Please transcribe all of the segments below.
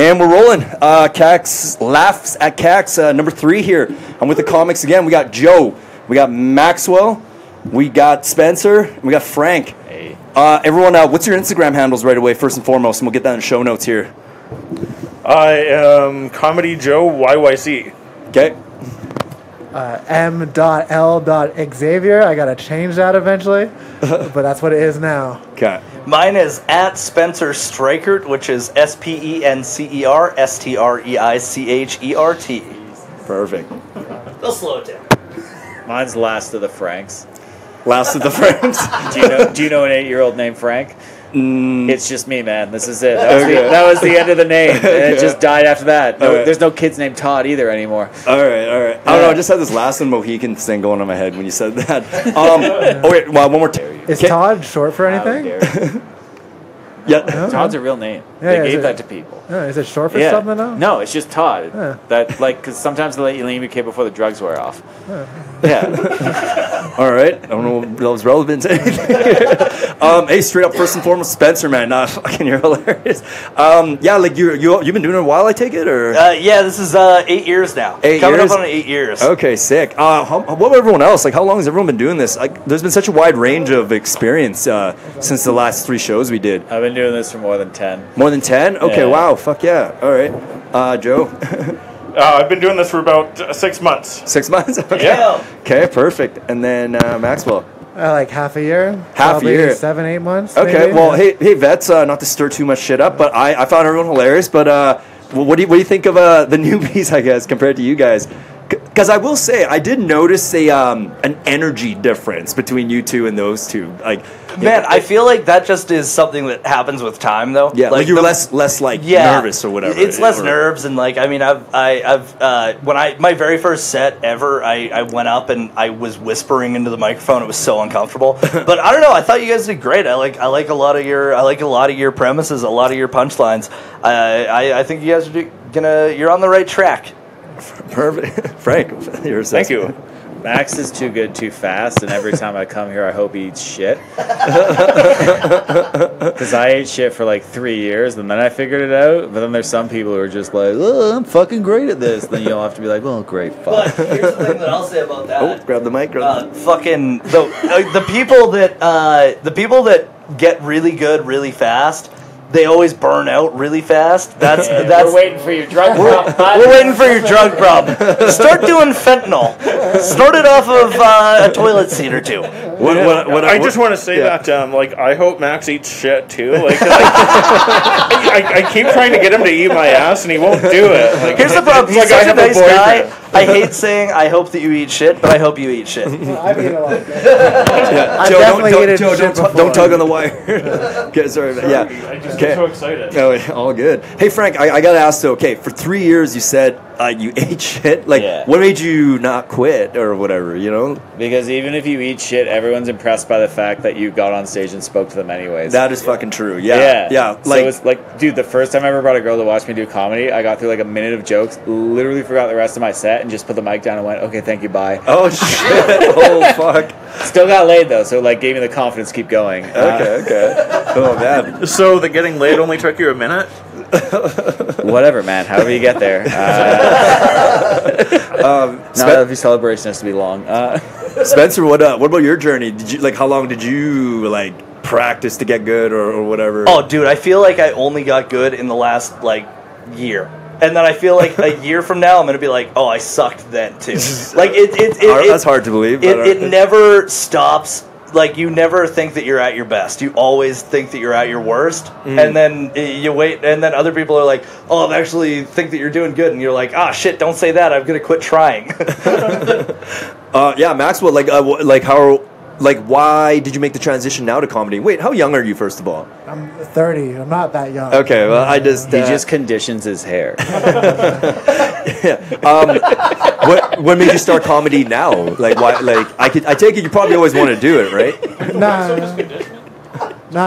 And we're rolling. Kaks Laughs at Kaks, number 3 here. I'm with the comics again. We got Joe. We got Maxwell. We got Spencer. We got Frank. Hey. Everyone, what's your Instagram handles right away, first and foremost? And we'll get that in show notes here. I am Comedy Joe YYC. Okay. M.L.Xavier. I gotta change that eventually, but that's what it is now. Okay. Mine is at Spencer Streichert, which is SpencerStreichert. Perfect. They'll slow it down. Mine's Last of the Franks. Last of the Franks. Do you know an 8-year-old named Frank? It's just me, man. This is it. That was the end of the name. And it just died after that. No, There's no kids named Todd either anymore. All right. I don't know. I just had this last one Mohican thing going on my head when you said that. Okay, well, one more time. Is Todd short for anything? Yeah. Todd's a real name. Yeah, They gave that to people. Is it short for something now? No, it's just Todd. Yeah. That because sometimes they let you name your kid before the drugs wear off. Yeah. All right. I don't know if that was relevant to anything. Hey, straight up, first and foremost, Spencer, man. Fucking, you're hilarious. Yeah, like you've been doing it a while, I take it, or? Yeah, this is 8 years now. 8 Coming years? up on 8 years. Okay, sick. What about everyone else? Like, how long has everyone been doing this? Like, there's been such a wide range of experience since the last 3 shows we did. I've been doing this for more than 10. More than 10? Okay, Yeah. wow. Fuck yeah. All right. Joe? I've been doing this for about 6 months. 6 months? Okay. Yeah. Okay, perfect. And then Maxwell? Like half a year. Half Probably a year. 7-8 months. Okay, maybe. well, hey, vets, not to stir too much shit up, but I found everyone hilarious. But what do you think of the newbies, I guess, compared to you guys? Because I will say, I did notice an energy difference between you two and those two. Like, Man, I feel like that just is something that happens with time, though. yeah, like you're less like nervous or whatever. It's less nerves, and like I mean, my very first set ever, I went up and I was whispering into the microphone. It was so uncomfortable, but I don't know. I thought you guys did great. I like a lot of your premises, a lot of your punchlines. I think you guys are you're on the right track. Perfect. Frank, your Thank you. Max is too good too fast, and every time I come here, I hope he eats shit. Because I ate shit for like 3 years, and then I figured it out. But then there's some people who are just like, "Oh, I'm fucking great at this." Then you'll have to be like, "Well, great, But fuck." here's the thing that I'll say about that. Oh, grab the mic. Fucking the people that get really good really fast, they always burn out really fast. That's We're waiting for your drug problem. We're waiting for your drug problem. Start doing fentanyl. Start it off of a toilet seat or two. I just want to say that, I hope Max eats shit too. I keep trying to get him to eat my ass, and he won't do it. Here's the problem. He's such a nice guy. I hate saying I hope that you eat shit, but I hope you eat shit. I've eaten a lot. Joe, don't tug on the wire. Okay, sorry. Yeah. I just get so excited. No, all good. Hey, Frank, I got to ask, though, okay, for 3 years you said you ate shit. Like, Yeah. what made you not quit or whatever, you know? Because even if you eat shit, everyone's impressed by the fact that you got on stage and spoke to them anyways. That is fucking true. Yeah. So it's like, dude, the first time I ever brought a girl to watch me do comedy, I got through like a minute of jokes, literally forgot the rest of my set, and just put the mic down and went, "Okay, thank you, bye." Oh, shit. Oh, fuck. Still got laid, though, so like gave me the confidence to keep going. Okay. Oh, man. So the getting laid only took you a minute? Whatever, man. However you get there. Not every celebration has to be long. Spencer, what about your journey? Did you how long did you practice to get good or whatever? Oh, dude, I feel like I only got good in the last year. And then I feel like a year from now, I'm going to be like, oh, I sucked then, too. That's hard to believe. It never stops. Like, you never think that you're at your best. You always think that you're at your worst. And then you wait, and then other people are like, oh, I actually think that you're doing good. And you're like, ah, shit, don't say that. I'm going to quit trying. Yeah, Maxwell, why did you make the transition now to comedy? Wait, how young are you, first of all? I'm 30. I'm not that young. Okay, well, I just... He just conditions his hair. What made you start comedy now? Why? I take it you probably always want to do it, right? Nah,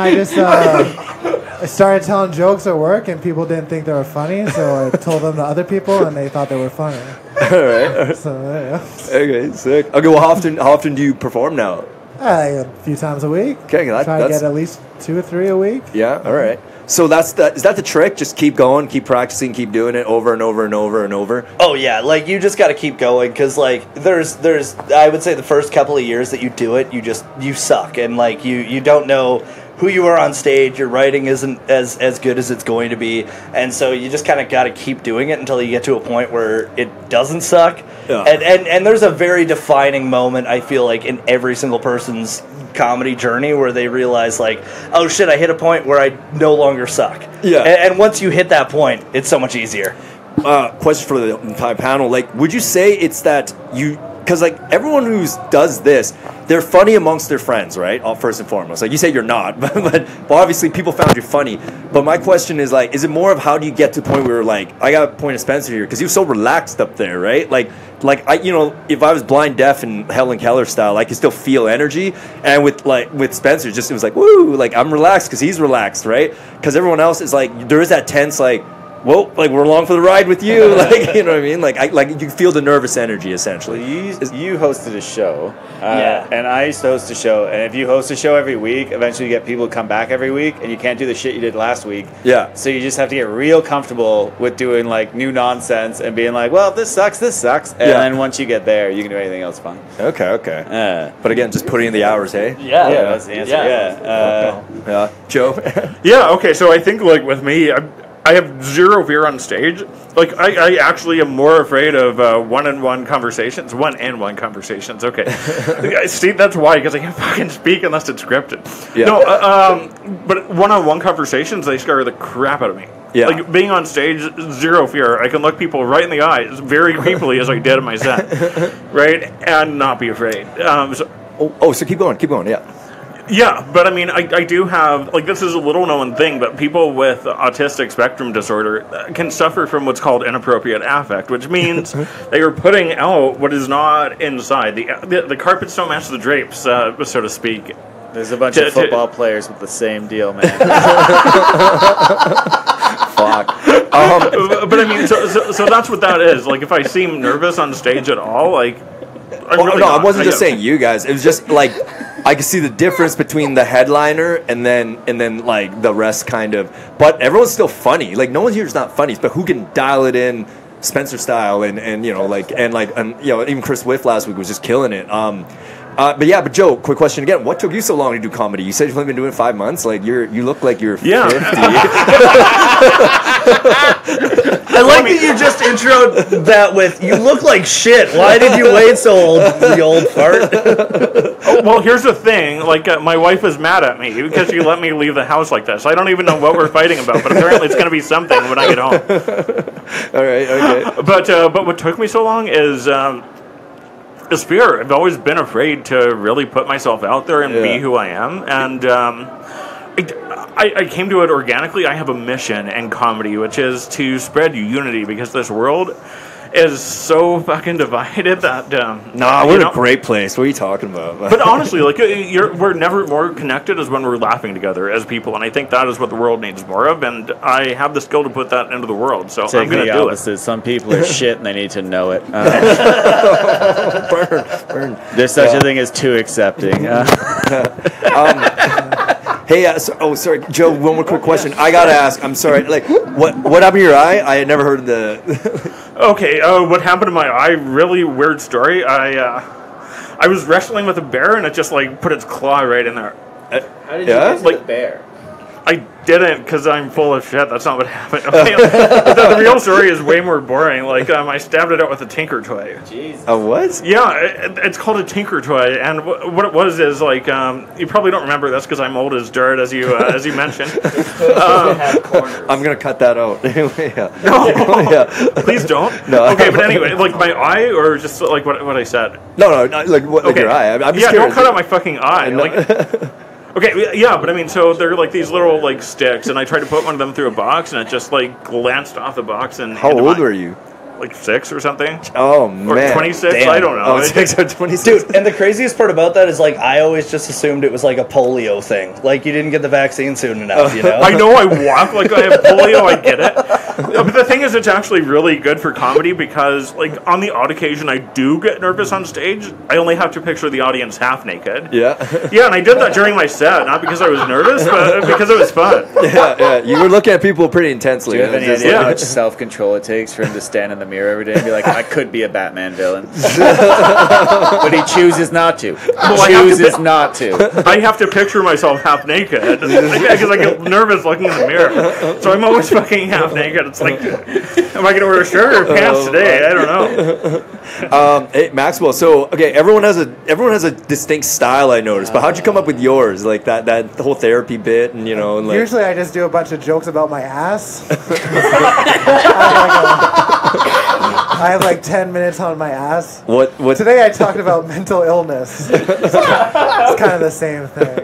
I just I started telling jokes at work, and people didn't think they were funny, so I told them to other people, and they thought they were funny. All right. So yeah. Okay, sick. Okay, well, how often do you perform now? A few times a week. Okay, Try to get at least 2 or 3 a week. Yeah, all right. So is that the trick? Just keep going, keep practicing, keep doing it over and over and over and over. Oh yeah, like you just got to keep going because like there's I would say the first couple of years that you do it, you suck and like you don't know who you are on stage. Your writing isn't as good as it's going to be, and so you just kind of got to keep doing it until you get to a point where it doesn't suck. Yeah. And there's a very defining moment I feel like in every single person's comedy journey where they realize like, oh shit, I hit a point where I no longer suck. Yeah. And once you hit that point, it's so much easier. Question for the entire panel: like, would you say it's that you? Because like everyone who does this, they're funny amongst their friends, right? First and foremost, like you say, you're not, but obviously people found you funny. But my question is like, is it more of how do you get to the point where like I got to point to Spencer here because he was so relaxed up there, right? Like I, if I was blind deaf and Helen Keller style, I could still feel energy. And with Spencer, it was like woo, like I'm relaxed because he's relaxed, right? Because everyone else is like there is that tense like. Well, like we're along for the ride with you, like you know what I mean. Like you feel the nervous energy essentially. You hosted a show, and I used to host a show. And if you host a show every week, eventually you get people to come back every week, and you can't do the shit you did last week. Yeah. So you just have to get real comfortable with doing like new nonsense and being like, well, if this sucks, and then once you get there, you can do anything else fun. Okay. But again, just putting in the hours, hey. Yeah, that's the answer. Yeah. Joe. Yeah. Okay. So I think like with me, I have zero fear on stage. Like, I actually am more afraid of one-on-one conversations. One-on-one conversations, okay. See, that's why, because I can't fucking speak unless it's scripted. Yeah. No, but one-on-one conversations, they scare the crap out of me. Yeah. Like, being on stage, zero fear. I can look people right in the eyes very creepily as I did in my set, right? And not be afraid. So keep going, yeah. Yeah, but I mean, I do have, like, this is a little known thing, but people with autistic spectrum disorder can suffer from what's called inappropriate affect, which means they are putting out what is not inside. The carpets don't match the drapes, so to speak. There's a bunch of football players with the same deal, man. Fuck. But I mean, so that's what that is. Like, if I seem nervous on stage at all, like... I wasn't just saying you guys. It was just like I could see the difference between the headliner and then like the rest kind of. But everyone's still funny. Like no one here is not funny, but who can dial it in Spencer style and even Chris Whiff last week was just killing it. But Joe, quick question again. What took you so long to do comedy? You said you've only been doing it 5 months. Like you look like you're 50. I like that you just introed that with, you look like shit. Why did you wait so old, you old fart? Well, here's the thing. Like, my wife is mad at me because she let me leave the house like this. I don't even know what we're fighting about, but apparently it's going to be something when I get home. All right, okay. But what took me so long is fear. I've always been afraid to really put myself out there and be who I am. And I came to it organically. I have a mission in comedy, which is to spread unity because this world is so fucking divided that... we're in a great place. What are you talking about? But honestly, like we're never more connected as when we're laughing together as people, and I think that is what the world needs more of, and I have the skill to put that into the world, so I'm going to do it. Some people are shit and they need to know it. Burn. There's such a thing as too accepting. Hey, sorry, Joe. One more quick question. I gotta ask. I'm sorry. Like, what happened to your eye? I had never heard of the. Okay. What happened to my eye? Really weird story. I was wrestling with a bear and it just like put its claw right in there. How did you get the bear? I didn't because I'm full of shit. That's not what happened. Okay, the real story is way more boring. Like I stabbed it out with a tinker toy. Jeez. A what? Yeah, it's called a tinker toy, and what it was is like you probably don't remember this because I'm old as dirt, as you mentioned. I'm gonna cut that out. No, please don't. No. Okay, but anyway, like my eye, or just like what I said. No, like what? Like your eye. I'm just curious. Don't cut out my fucking eye. Like. Okay, yeah, but I mean, so they're like these little like sticks, and I tried to put one of them through a box, and it just like glanced off the box. And how old were you? like 6 or something. Oh man, or 26. Damn. I don't know. Oh, 6 or 26. Dude, and the craziest part about that is like I always just assumed it was like a polio thing. Like you didn't get the vaccine soon enough, you know? I know I walk like I have polio. I get it. But the thing is, it's actually really good for comedy because, like, on the odd occasion I do get nervous on stage, I only have to picture the audience half naked. Yeah. Yeah, and I did that during my set, not because I was nervous, but because it was fun. Yeah. You were looking at people pretty intensely. Do you have any Just idea how like- much self-control it takes for him to stand in the mirror every day and be like, I could be a Batman villain? But he chooses not to. Chooses not to. I have to picture myself half naked because I get nervous looking in the mirror. So I'm always fucking half naked. It's like, am I going to wear a shirt or pants today? I don't know. Hey, Maxwell. So, okay, everyone has a distinct style. I noticed, but how'd you come up with yours? Like that whole therapy bit, and and like. Usually I just do a bunch of jokes about my ass. I have like 10 minutes on my ass. What? Today I talked about mental illness. It's kind of the same thing.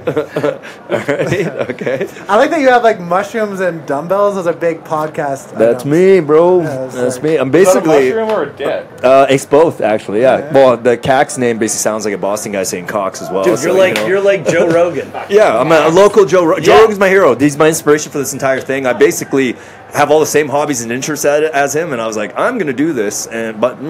All right. Okay. I like that you have like mushrooms and dumbbells. Those are big podcast That's items. me, bro. Yeah, it's That's like- me. I'm Is that a basically. mushroom or a dick? It's both, actually. Yeah. Well, the Kaks name basically sounds like a Boston guy saying Cox as well. Dude, so, you're like Joe Rogan. Yeah, I'm a local Joe. Joe Yeah. Rogan's my hero. He's my inspiration for this entire thing. I basically have all the same hobbies and interests as him, and I was like, I'm gonna do this, but I'm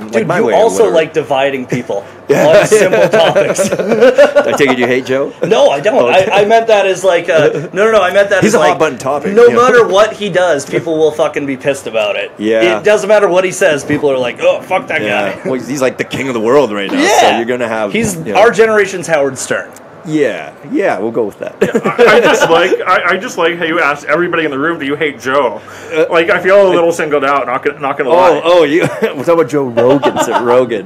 Dude, like my you way. or also whatever. like dividing people Yeah. on simple topics. I take it you hate Joe? No, I don't. I meant that as like no. I meant that He's as a like hot button topic, No you know? matter what he does, people will fucking be pissed about it. Yeah. It doesn't matter what he says. People are like, oh, fuck that Yeah. guy. Well, he's like the king of the world right now. Yeah. So you're gonna have. He's our generation's Howard Stern. Yeah. We'll go with that. I just like how you asked everybody in the room, do you hate Joe? Like, I feel a little singled out, not gonna lie. You. We're talking about Joe Rogan. Rogan.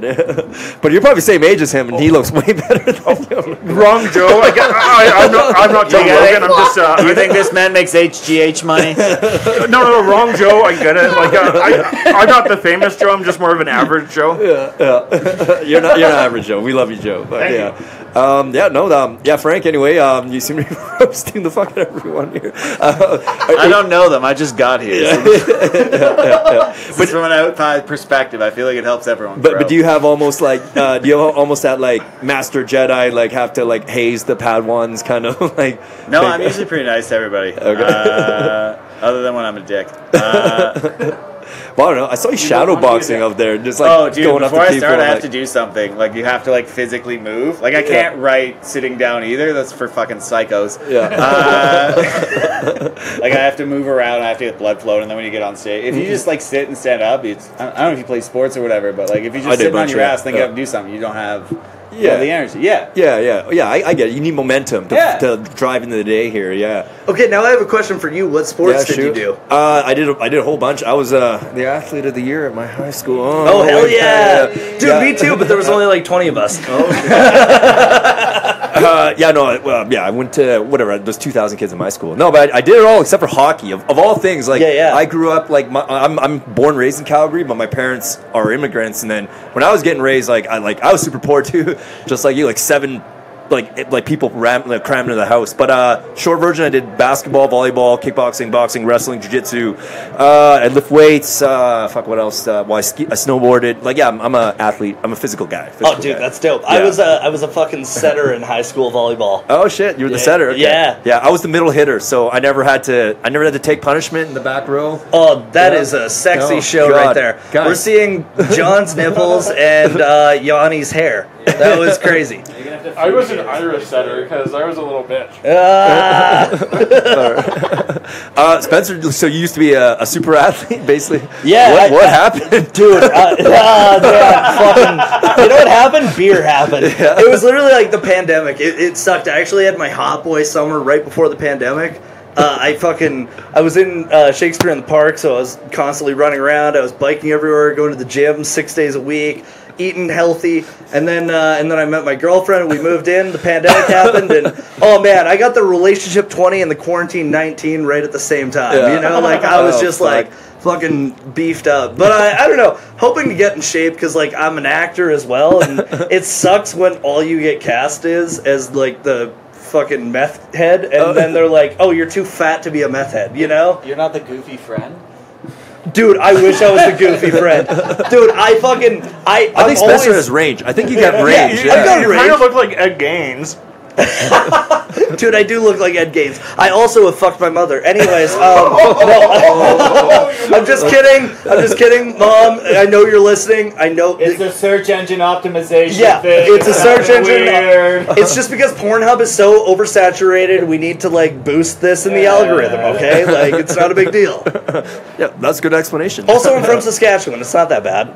But you're probably the same age as him, and he looks way better than you. Wrong Joe. I'm not Joe Rogan. I'm just. Do you think this man makes HGH money? No, wrong Joe. I get it. Like, I'm not the famous Joe. I'm just more of an average Joe. You're not average Joe. We love you, Joe. But Frank. Anyway, you seem to be roasting the fuck out of everyone here. I don't know them. I just got here. But from an outside perspective, I feel like it helps everyone. But do you have almost like that like Master Jedi like have to like haze the Padawans kind of like? No, I'm usually pretty nice to everybody. Okay. Other than when I'm a dick. Well, I don't know. I saw you shadow boxing up there, just like Oh, dude! going up Before to I people. start, I have like- to do something. Like you have to like physically move. Like I can't write sitting down either. That's for fucking psychos. Yeah. Like I have to move around. I have to get blood flowing, and then when you get on stage, if you just like sit and stand up, I don't know if you play sports or whatever, but like if you I just did sit on bunch, your yeah. ass, then Yeah. get up and do something, you don't have the energy. Yeah. I get it. You need momentum to drive into the day here. Yeah. Okay, now I have a question for you. What sports did you do? I did a whole bunch. I was the athlete of the year at my high school. Oh, hell yeah. Dude, me too, but there was only like 20 of us. I went to whatever. There's 2,000 kids in my school. No, but I did it all except for hockey. Of all things, like I grew up like I'm born and raised in Calgary, but my parents are immigrants. And then when I was getting raised, I was super poor too, just like you, like 7. Like people crammed into the house. But short version, I did basketball, volleyball, kickboxing, boxing, wrestling, jiu-jitsu. I lift weights. What else? I snowboarded. I'm an athlete. I'm a physical guy. That's dope. Yeah. I was a fucking setter in high school volleyball. Oh shit, you were the setter. Okay. Yeah. I was the middle hitter, so I never had to take punishment in the back row. Oh, that is a sexy show right there. God. We're seeing John's nipples and Yanni's hair. That was crazy. I was an Irish setter because I was a little bitch. Spencer, so you used to be a super athlete, basically. Yeah. What happened, dude? You know what happened? Beer happened. Yeah. It was literally like the pandemic. It sucked. I actually had my hot boy summer right before the pandemic. I was in Shakespeare in the Park, so I was constantly running around. I was biking everywhere, going to the gym 6 days a week, eating healthy, and then I met my girlfriend. We moved in. The pandemic happened, and oh man, I got the relationship 20 and the quarantine 19 right at the same time. Yeah. You know, like I was like fucking beefed up. But I don't know, hoping to get in shape because like I'm an actor as well, and it sucks when all you get cast as like the fucking meth head, and then they're like, oh, you're too fat to be a meth head, you know? You're not the goofy friend? Dude, I wish I was the goofy friend. Dude, I think Spencer has range. I think you got range. I've got You range. kind of look like Ed Gaines. Dude, I do look like Ed Gaines. I also have fucked my mother. Anyways, I'm just kidding, Mom. I know you're listening. I know it's a search engine optimization. Yeah, thing. it's a search engine. Weird. It's just because Pornhub is so oversaturated. We need to like boost this in the algorithm. Okay, like it's not a big deal. Yeah, that's a good explanation. Also, I'm from Saskatchewan. It's not that bad.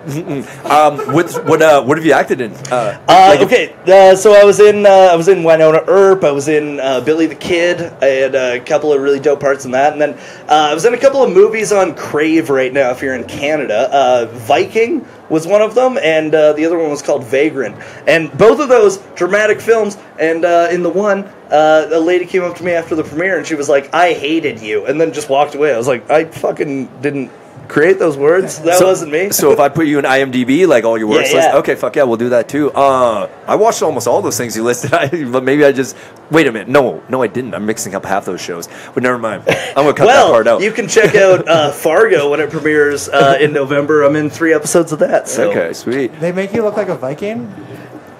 What have you acted in? So I was in Winona Earp. I was in Billy the Kid. I had a couple of really dope parts in that, and then I was in a couple of movies on Crave right now. If you're in Canada, Viking was one of them, and the other one was called Vagrant. And both of those dramatic films. And in the one, a lady came up to me after the premiere, and she was like, "I hated you," and then just walked away. I was like, I fucking didn't create those words. That wasn't me. So if I put you in IMDb, like all your works list, okay, fuck yeah, we'll do that too. I watched almost all those things you listed, but maybe I just wait a minute. No, I didn't. I'm mixing up half those shows, but never mind. I'm gonna cut that part out. You can check out Fargo when it premieres in November. I'm in 3 episodes of that. So. Okay, sweet. They make you look like a Viking?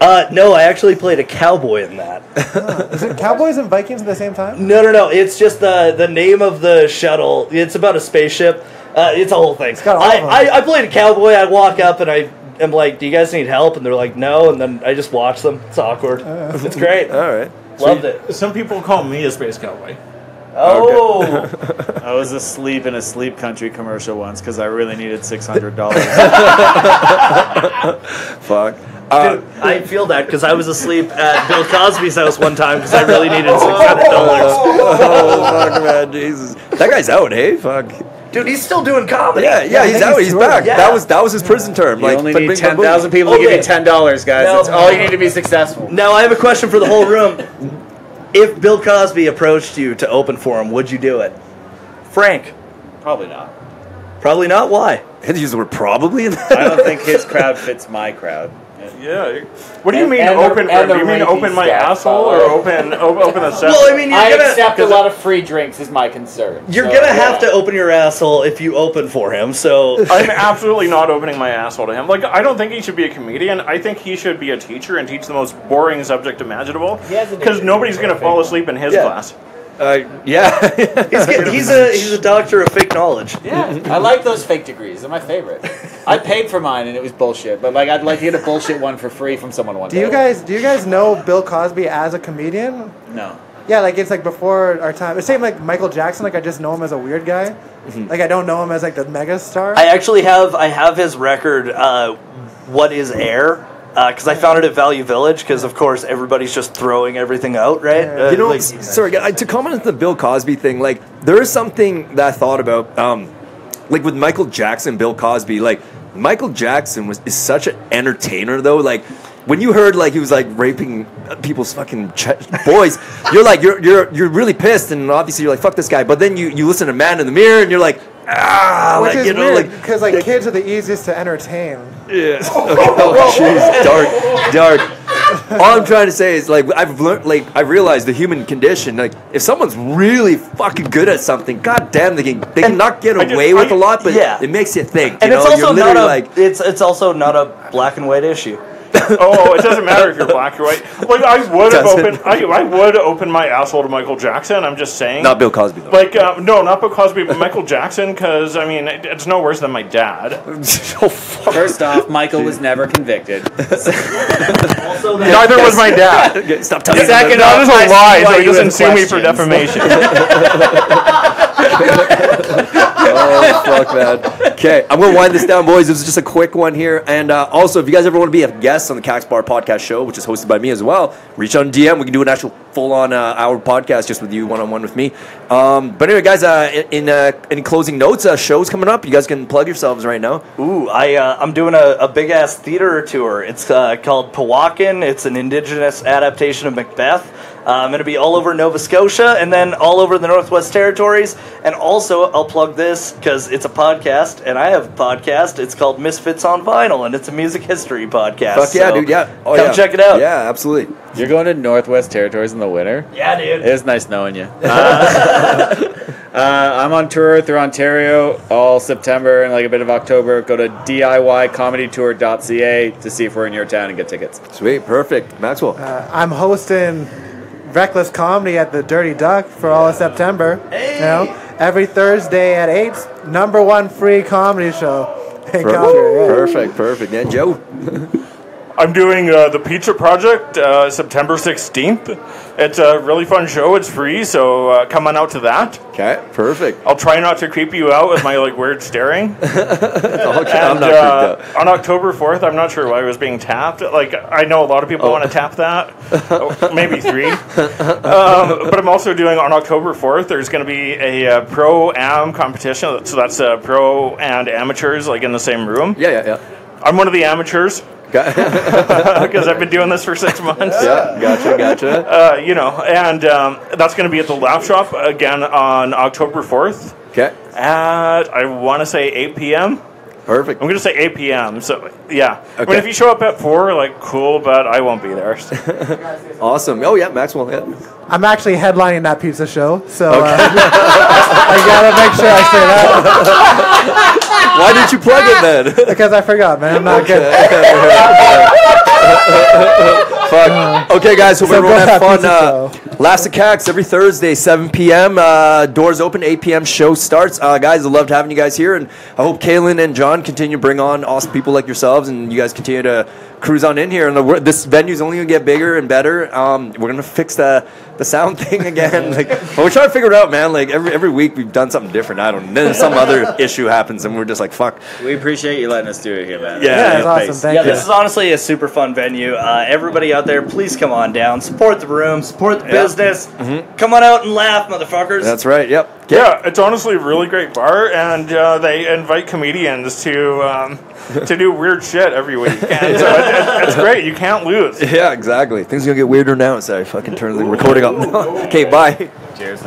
No, I actually played a cowboy in that. Is it Cowboys and Vikings at the same time? No. It's just the name of the shuttle. It's about a spaceship. It's a whole thing. I played a cowboy. I walk up and I'm like, "Do you guys need help?" And they're like, "No." And then I just watch them. It's awkward. It's great. All right. Loved it. Some people call me a space cowboy. Oh. I was asleep in a Sleep Country commercial once because I really needed $600. Fuck. Dude, I feel that because I was asleep at Bill Cosby's house one time because I really needed $600. Oh, fuck, man, Jesus. That guy's out, hey? Fuck. Dude, he's still doing comedy. Yeah, he's out. He's back. Yeah. That was his prison term. You only need 10,000 people to give you $10, guys. That's all you need to be successful. Now, I have a question for the whole room. If Bill Cosby approached you to open for him, would you do it? Frank? Probably not. Probably not? Why? I had to use the word probably in that. I don't think his crowd fits my crowd. Yeah. What do you mean open? Do you mean open my asshole or open the set? Well, I mean, I accept a lot of free drinks is my concern. You're gonna have to open your asshole if you open for him. So I'm absolutely not opening my asshole to him. Like, I don't think he should be a comedian. I think he should be a teacher and teach the most boring subject imaginable. Because nobody's gonna fall asleep in his class. Yeah. he's a doctor of fake knowledge. Yeah, I like those fake degrees. They're my favorite. I paid for mine and it was bullshit, but like I'd like to get a bullshit one for free from someone one day. Do you guys know Bill Cosby as a comedian? No. Yeah, like it's like before our time. It's same like Michael Jackson. Like I just know him as a weird guy. Mm-hmm. Like I don't know him as like the mega star. I actually have his record. What is Air? Because I found it at Value Village, because, of course, everybody's just throwing everything out, right? Sorry, to comment on the Bill Cosby thing, like, there is something that I thought about, like, with Michael Jackson, Bill Cosby, like, Michael Jackson is such an entertainer, though, like, when you heard, like, he was, like, raping people's fucking boys, you're, like, you're really pissed, and obviously you're like, fuck this guy, but then you listen to Man in the Mirror, and you're like, which is weird, because like kids are the easiest to entertain. Yeah. Oh, jeez, dark. All I'm trying to say is, like, I've learned, like, I realized the human condition. Like, if someone's really fucking good at something, goddamn, they can not get away with a lot, but it makes you think. And you it's know? also not a it's also not a black and white issue. Oh, it doesn't matter if you're black or white. Like I would open my asshole to Michael Jackson. I'm just saying. Not Bill Cosby though. Like no, not Bill Cosby, but Michael Jackson. Because I mean, it's no worse than my dad. First off, Michael was never convicted. Neither was my dad. Stop telling me. Second, that is a lie, so he doesn't sue me for defamation. Oh, fuck, man. Okay, I'm going to wind this down, boys. This is just a quick one here. And also, if you guys ever want to be a guest on the Kaks Bar Podcast show, which is hosted by me as well, reach out on DM. We can do an actual full-on hour podcast just with you, one-on-one with me. But anyway, guys, in closing notes, shows coming up. You guys can plug yourselves right now. Ooh, I'm doing a big-ass theater tour. It's called Powhatan. It's an indigenous adaptation of Macbeth. I'm going to be all over Nova Scotia and then all over the Northwest Territories. And also, I'll plug this because it's a podcast, and I have a podcast. It's called Misfits on Vinyl, and it's a music history podcast. Fuck yeah, dude, yeah. Oh, come check it out. Yeah, absolutely. You're going to Northwest Territories in the winter? Yeah, dude. It was nice knowing you. I'm on tour through Ontario all September and like a bit of October. Go to DIYcomedytour.ca to see if we're in your town and get tickets. Sweet, perfect. Maxwell. I'm hosting Reckless Comedy at the Dirty Duck for all of September. Hey. You know, every Thursday at 8, #1 free comedy show in Calgary. Yeah. Perfect. And Joe. I'm doing the Pizza Project September 16th. It's a really fun show. It's free, so come on out to that. Okay, perfect. I'll try not to creep you out with my like weird staring. Okay, I'm not creeped out. On October 4th, I'm not sure why I was being tapped. Like, I know a lot of people want to tap that. Maybe 3. But I'm also doing on October 4th, there's going to be a pro-am competition. So that's pro and amateurs like in the same room. Yeah. I'm one of the amateurs. Because I've been doing this for 6 months. Yeah, gotcha. And that's going to be at the Laugh Shop again on October 4th. Okay. At, I want to say 8 p.m. Perfect. I'm going to say 8 p.m. So, yeah. Okay. I mean, if you show up at 4, like, cool, but I won't be there. Awesome. Oh, yeah, Maxwell. Yeah. I'm actually headlining that pizza show, so I gotta make sure I say that. Why didn't you plug it then? Because I forgot, man. I'm not good. Fuck. Okay, guys, hope everyone go had fun. pizza Last of Kaks every Thursday, 7 p.m. Doors open, 8 p.m. Show starts. Guys, I loved having you guys here, and I hope Kaylin and John continue to bring on awesome people like yourselves, and you guys continue to cruise on in here. And this venue's only going to get bigger and better. We're going to fix the sound thing again. But we're trying to figure it out, man. Like, every week we've done something different. I don't know. Then some other issue happens, and we're just like, fuck. We appreciate you letting us do it here, man. Yeah, it's awesome. Thank you. This is honestly a super fun venue. Everybody out there, please come on down. Support the room. Support the business. Mm-hmm. Come on out and laugh, motherfuckers. That's right. Yep. Yeah, it's honestly a really great bar, and they invite comedians to do weird shit every week. And so it's great. You can't lose. Yeah, exactly. Things are going to get weirder now. Sorry, fucking turn the recording up. Okay, bye. Cheers.